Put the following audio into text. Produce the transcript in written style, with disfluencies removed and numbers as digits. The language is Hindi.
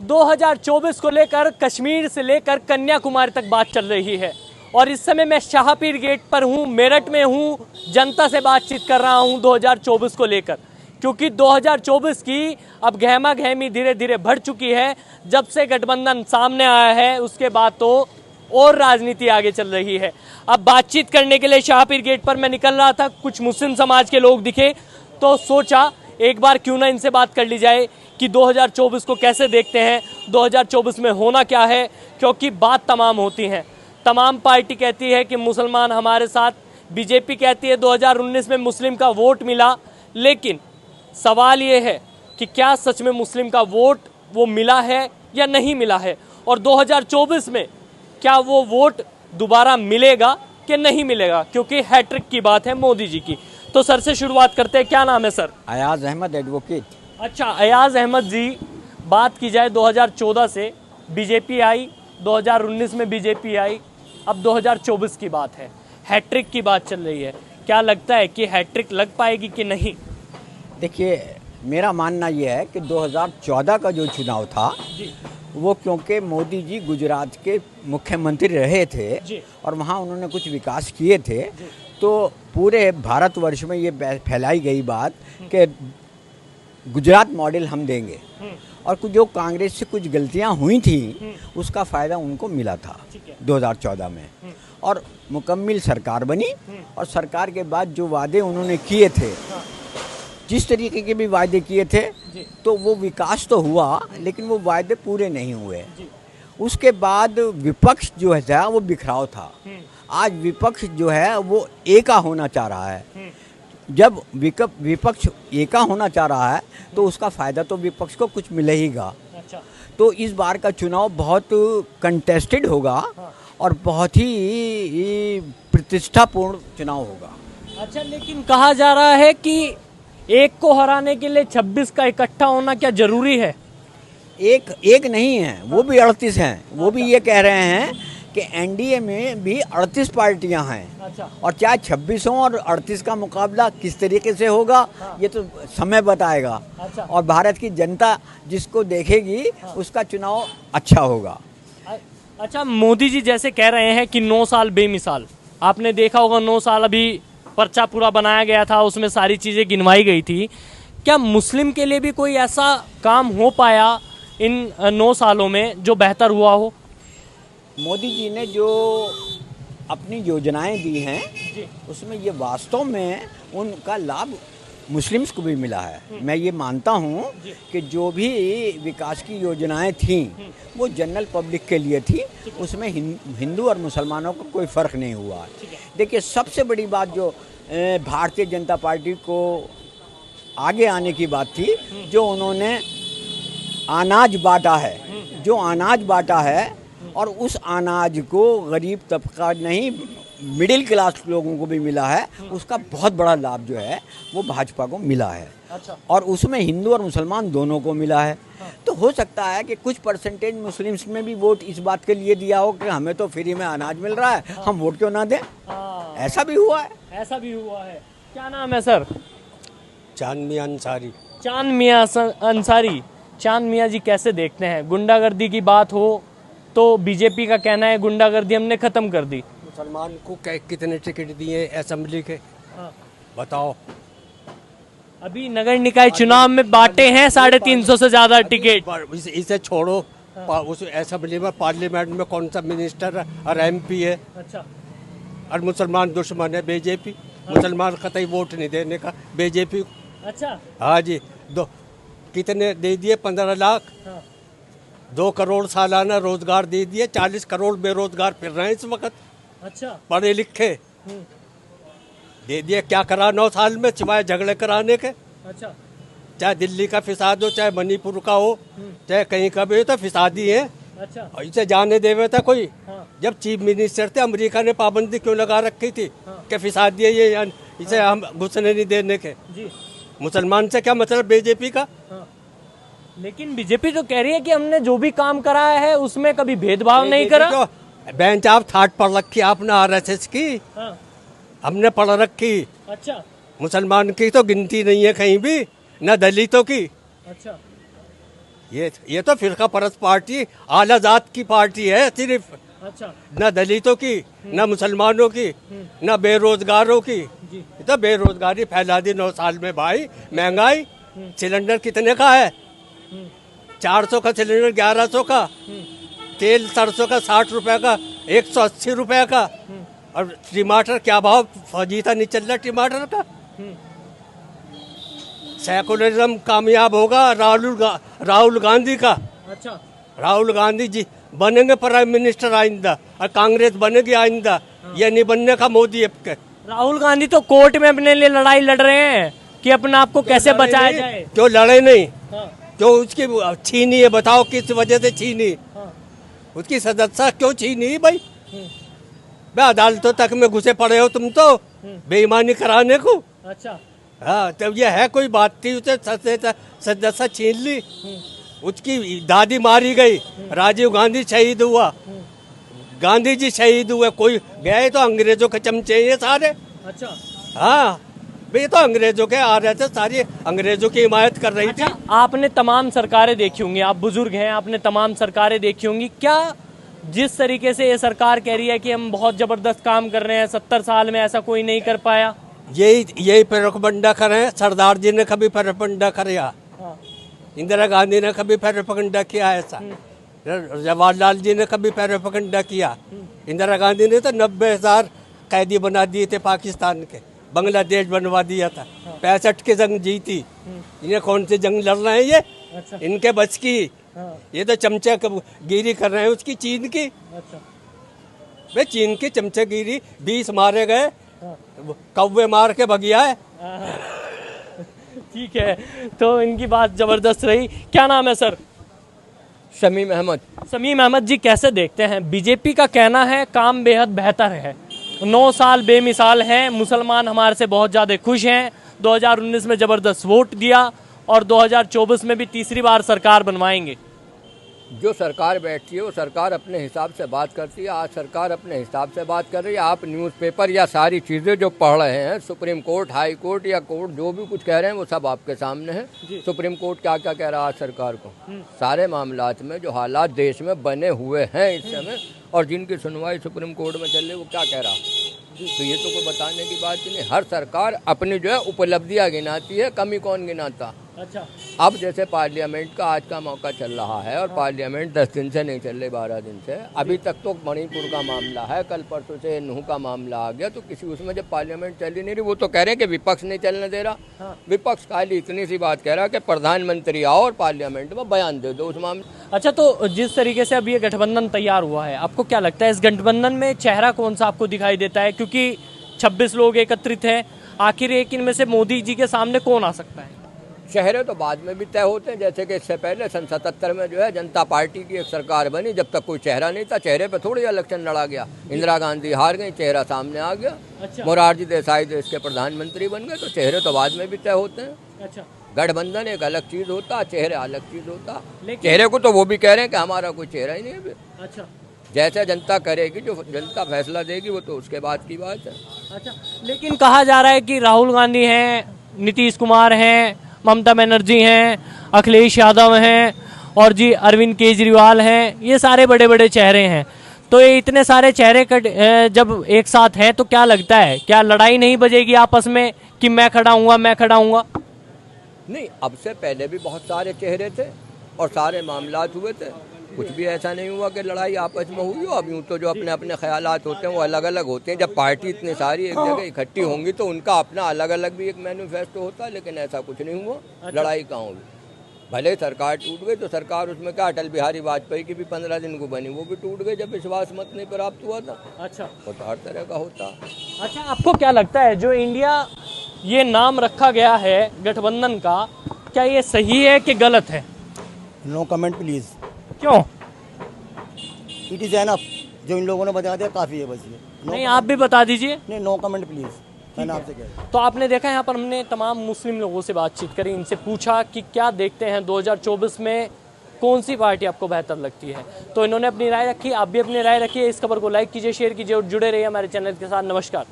2024 को लेकर कश्मीर से लेकर कन्याकुमारी तक बात चल रही है और इस समय मैं शाहपीर गेट पर हूं, मेरठ में हूं, जनता से बातचीत कर रहा हूं 2024 को लेकर, क्योंकि 2024 की अब गहमा गहमी धीरे धीरे बढ़ चुकी है। जब से गठबंधन सामने आया है उसके बाद तो और राजनीति आगे चल रही है। अब बातचीत करने के लिए शाहपीर गेट पर मैं निकल रहा था, कुछ मुस्लिम समाज के लोग दिखे तो सोचा एक बार क्यों ना इनसे बात कर ली जाए कि 2024 को कैसे देखते हैं, 2024 में होना क्या है, क्योंकि बात तमाम होती हैं। तमाम पार्टी कहती है कि मुसलमान हमारे साथ, बीजेपी कहती है 2019 में मुस्लिम का वोट मिला, लेकिन सवाल ये है कि क्या सच में मुस्लिम का वोट वो मिला है या नहीं मिला है, और 2024 में क्या वो वोट दोबारा मिलेगा कि नहीं मिलेगा, क्योंकि हैट्रिक की बात है मोदी जी की। तो सर से शुरुआत करते हैं, क्या नाम है सर? अयाज अहमद एडवोकेट। अच्छा, अयाज अहमद जी, बात की जाए 2014 से बीजेपी आई, 2019 में बीजेपी आई, अब 2024 की बात है, हैट्रिक की बात चल रही है। क्या लगता है कि हैट्रिक लग पाएगी कि नहीं? देखिए, मेरा मानना यह है कि 2014 का जो चुनाव था जी वो क्योंकि मोदी जी गुजरात के मुख्यमंत्री रहे थे जी और वहाँ उन्होंने कुछ विकास किए थे, तो पूरे भारतवर्ष में ये फैलाई गई बात कि गुजरात मॉडल हम देंगे, और कुछ जो कांग्रेस से कुछ गलतियां हुई थी उसका फ़ायदा उनको मिला था 2014 में, और मुकम्मल सरकार बनी। और सरकार के बाद जो वादे उन्होंने किए थे, जिस तरीके के भी वादे किए थे, तो वो विकास तो हुआ लेकिन वो वादे पूरे नहीं हुए। उसके बाद विपक्ष जो है वो बिखराव था। आज विपक्ष जो है वो एका होना चाह रहा है। जब विपक्ष एका होना चाह रहा है तो उसका फ़ायदा तो विपक्ष को कुछ मिलेगा। अच्छा, तो इस बार का चुनाव बहुत कंटेस्टेड होगा और बहुत ही प्रतिष्ठापूर्ण चुनाव होगा। अच्छा, लेकिन कहा जा रहा है कि एक को हराने के लिए 26 का इकट्ठा होना क्या जरूरी है? एक नहीं है, वो भी 38 हैं। वो भी ये कह रहे हैं कि एनडीए में भी 38 पार्टियां हैं। अच्छा, और चाहे 26 हों और 38 का मुकाबला किस तरीके से होगा ये तो समय बताएगा। अच्छा। और भारत की जनता जिसको देखेगी उसका चुनाव अच्छा होगा। अच्छा, मोदी जी जैसे कह रहे हैं कि 9 साल बेमिसाल, आपने देखा होगा 9 साल अभी पर्चा पूरा बनाया गया था, उसमें सारी चीज़ें गिनवाई गई थी। क्या मुस्लिम के लिए भी कोई ऐसा काम हो पाया इन 9 सालों में जो बेहतर हुआ हो? मोदी जी ने जो अपनी योजनाएं दी हैं उसमें ये वास्तव में उनका लाभ मुस्लिम्स को भी मिला है। मैं ये मानता हूँ कि जो भी विकास की योजनाएं थीं वो जनरल पब्लिक के लिए थी, उसमें हिंदू और मुसलमानों को कोई फ़र्क नहीं हुआ। देखिए, सबसे बड़ी बात जो भारतीय जनता पार्टी को आगे आने की बात थी, जो उन्होंने अनाज बांटा है, जो अनाज बांटा है, और उस अनाज को गरीब तबका नहीं मिडिल क्लास लोगों को भी मिला है, उसका बहुत बड़ा लाभ जो है वो भाजपा को मिला है। अच्छा। और उसमें हिंदू और मुसलमान दोनों को मिला है। तो हो सकता है कि कुछ परसेंटेज मुस्लिम्स में भी वोट इस बात के लिए दिया हो कि हमें तो फ्री में अनाज मिल रहा है, हम वोट क्यों ना दें। ऐसा भी हुआ है। ऐसा भी हुआ है। क्या नाम है सर? चांद मियां अंसारी। चांद मियां अंसारी। चांद मियां जी, कैसे देखते हैं गुंडागर्दी की बात हो तो बीजेपी का कहना है गुंडागर्दी हमने खत्म कर दी। मुसलमान को कितने टिकट दिए असेंबली के? बताओ। अभी नगर निकाय चुनाव में बांटे हैं 350 से ज्यादा टिकट। इसे छोड़ो, उस असेंबली में पार्लियामेंट में कौन सा मिनिस्टर और एमपी है? अच्छा, और मुसलमान दुश्मन है बीजेपी। मुसलमान कतई वोट नहीं देने का बीजेपी को। अच्छा। हाँ जी, कितने दे दिए? 15 लाख। 2 करोड़ सालाना रोजगार दे दिए। 40 करोड़ बेरोजगार फिर रहे हैं इस वक्त। अच्छा। पढ़े लिखे दे दिए। क्या करा 9 साल में सिवाय झगड़े कराने के? अच्छा। चाहे दिल्ली का फिसाद हो, चाहे मणिपुर का हो, चाहे कहीं का भी हो, तो फिसादी है। अच्छा। इसे जाने देवे था कोई? हाँ। जब चीफ मिनिस्टर थे, अमेरिका ने पाबंदी क्यों लगा रखी थी कि फिसादी है ये, इसे हम घुसने नहीं देने के? जी। मुसलमान से क्या मतलब बीजेपी का? हाँ। लेकिन बीजेपी तो कह रही है कि हमने जो भी काम कराया है उसमें कभी भेदभाव नहीं करा। बेंच ऑफ थॉट पढ़ रखी आपने आरएसएस की? हाँ। हमने पढ़ रखी। अच्छा। मुसलमान की तो गिनती नहीं है कहीं भी, न दलितों की। अच्छा। ये तो फिरका परस्त पार्टी, आला जात की पार्टी है सिर्फ, अच्छा न दलितों की, न मुसलमानों की, न बेरोजगारों की। ये तो बेरोजगारी फैला दी 9 साल में भाई। महंगाई, सिलेंडर कितने का है? 400 का सिलेंडर, 1100 का। तेल सरसों का 60 रुपए का, 180 रुपए का। और टमाटर क्या भाव, फजीता नहीं चल रहा टमाटर का। सेकुलरिज्म कामयाब होगा राहुल गांधी का। अच्छा राहुल गांधी जी बनेंगे प्राइम मिनिस्टर आइंदा, और कांग्रेस बनेगी आइंदा। ये नहीं बनने का मोदी अब के। राहुल गांधी तो कोर्ट में अपने लिए लड़ाई लड़ रहे हैं कि अपने आप को कैसे बचाया जाए। क्यों लड़े नहीं? हाँ, क्यों उसकी छीनी है? बताओ किस वजह से छीनी? हाँ, उसकी सदस्यता क्यों छीनी भाई? बे अदालतों तक में घुसे पड़े हो तुम तो बेईमानी कराने को। अच्छा हाँ, तब ये है कोई बात थी? उसे सदस्यता छीन ली। उसकी दादी मारी गई, राजीव गांधी शहीद हुआ, गांधी जी शहीद हुए। कोई गए तो अंग्रेजों के चमचे ये सारे। अच्छा हाँ भाई, तो अंग्रेजों के आ रहे थे, सारी अंग्रेजों की हिमायत कर रही थी। आपने तमाम सरकारें देखी होंगी, आप बुजुर्ग हैं, आपने तमाम सरकारें देखी होंगी। क्या जिस तरीके से ये सरकार कह रही है कि हम बहुत जबरदस्त काम कर रहे हैं, 70 साल में ऐसा कोई नहीं कर पाया? यही प्रोपगंडा करे। सरदार जी ने कभी प्रोपगंडा किया? हाँ, इंदिरा गांधी ने कभी प्रोपगंडा किया ऐसा? जवाहरलाल जी ने कभी प्रोपगंडा किया? इंदिरा गांधी ने तो 90,000 कैदी बना दिए थे पाकिस्तान के, बांग्लादेश बनवा दिया था। 65 की जंग जीती। इन्हें कौन सी जंग लड़ रहे हैं ये? अच्छा इनके बच की। हाँ, ये तो चमचे गिरी कर रहे हैं उसकी, चीन की। अच्छा भाई चीन की चमचेगिरी, 20 मारे गए, हाँ, कौवे मार के भगिया है। हाँ। ठीक है, तो इनकी बात जबरदस्त रही। क्या नाम है सर? शमीम अहमद। समीम अहमद जी, कैसे देखते हैं? बीजेपी का कहना है काम बेहद बेहतर है, 9 साल बेमिसाल हैं, मुसलमान हमारे से बहुत ज़्यादा खुश हैं, 2019 में ज़बरदस्त वोट दिया और 2024 में भी तीसरी बार सरकार बनवाएंगे। जो सरकार बैठती है वो सरकार अपने हिसाब से बात करती है। आज सरकार अपने हिसाब से बात कर रही है। आप न्यूज़पेपर या सारी चीज़ें जो पढ़ रहे हैं, सुप्रीम कोर्ट, हाई कोर्ट या कोर्ट जो भी कुछ कह रहे हैं वो सब आपके सामने है। सुप्रीम कोर्ट क्या क्या कह रहा है आज सरकार को, सारे मामलात में जो हालात देश में बने हुए हैं इस समय और जिनकी सुनवाई सुप्रीम कोर्ट में चल रही है वो क्या कह रहा है। तो ये तो कोई बताने की बात ही नहीं। हर सरकार अपनी जो है उपलब्धियाँ गिनाती है, कमी कौन गिनाता। अच्छा, अब जैसे पार्लियामेंट का आज का मौका चल रहा है और पार्लियामेंट 10 दिन से नहीं चल रही, 12 दिन से। अभी तक तो मणिपुर का मामला है, कल परसों से नूह का मामला आ गया। तो किसी उसमें जब पार्लियामेंट चल ही नहीं रही, वो तो कह रहे हैं कि विपक्ष नहीं चलने दे रहा। हाँ। विपक्ष खाली इतनी सी बात कह रहा है कि प्रधानमंत्री आओ और पार्लियामेंट में बयान दे दो उस मामले। अच्छा, तो जिस तरीके से अब ये गठबंधन तैयार हुआ है, आपको क्या लगता है इस गठबंधन में चेहरा कौन सा आपको दिखाई देता है? क्योंकि 26 लोग एकत्रित हैं, आखिर एक इनमें से मोदी जी के सामने कौन आ सकता है? चेहरे तो बाद में भी तय होते हैं। जैसे कि इससे पहले सन 77 में जो है जनता पार्टी की एक सरकार बनी, जब तक कोई चेहरा नहीं था, चेहरे पे थोड़ी इलेक्शन लड़ा गया। इंदिरा गांधी हार गई, चेहरा सामने आ गया। अच्छा। मोरारजी देसाई देश के प्रधानमंत्री बन गए। तो चेहरे तो बाद में भी तय होते हैं। अच्छा, गठबंधन एक अलग चीज़ होता, चेहरे अलग चीज़ होता। लेकिन- चेहरे को तो वो भी कह रहे हैं कि हमारा कोई चेहरा ही नहीं है अभी। अच्छा, जैसे जनता करेगी, जो जनता फैसला देगी वो तो उसके बाद की बात है। अच्छा, लेकिन कहा जा रहा है कि राहुल गांधी हैं, नीतीश कुमार हैं, ममता बनर्जी हैं, अखिलेश यादव हैं और जी अरविंद केजरीवाल हैं, ये सारे बड़े बड़े चेहरे हैं। तो ये इतने सारे चेहरे जब एक साथ हैं तो क्या लगता है, क्या लड़ाई नहीं बजेगी आपस में कि मैं खड़ा हूँगा, मैं खड़ा हूँगा? नहीं, अब से पहले भी बहुत सारे चेहरे थे और सारे मामलात हुए थे। कुछ भी ऐसा नहीं हुआ कि लड़ाई आपस में हुई हो। अब यूँ तो जो अपने अपने ख्यालात होते हैं वो अलग अलग होते हैं। जब पार्टी इतनी सारी एक जगह इकट्ठी होंगी तो उनका अपना अलग अलग भी एक मैनिफेस्टो होता है, लेकिन ऐसा कुछ नहीं हुआ। लड़ाई कहाँ हुई? भले सरकार टूट गई तो सरकार उसमें क्या, अटल बिहारी वाजपेयी की भी 15 दिन को बनी, वो भी टूट गई जब विश्वास मत नहीं प्राप्त हुआ था। अच्छा, वो तो हर तरह का होता। अच्छा, आपको क्या लगता है जो इंडिया ये नाम रखा गया है गठबंधन का, क्या ये सही है कि गलत है? No comment please. क्यों? It is enough. जो इन लोगों ने बता दिया काफ़ी है, बस ये। नहीं, आप भी बता दीजिए। नहीं, नो कमेंट प्लीज, मैंने आपसे कह दिया। तो आपने देखा यहाँ पर हमने तमाम मुस्लिम लोगों से बातचीत करी, इनसे पूछा कि क्या देखते हैं 2024 में कौन सी पार्टी आपको बेहतर लगती है। तो इन्होंने अपनी राय रखी, आप भी अपनी राय रखिए। इस खबर को लाइक कीजिए, शेयर कीजिए और जुड़े रहिए हमारे चैनल के साथ। नमस्कार।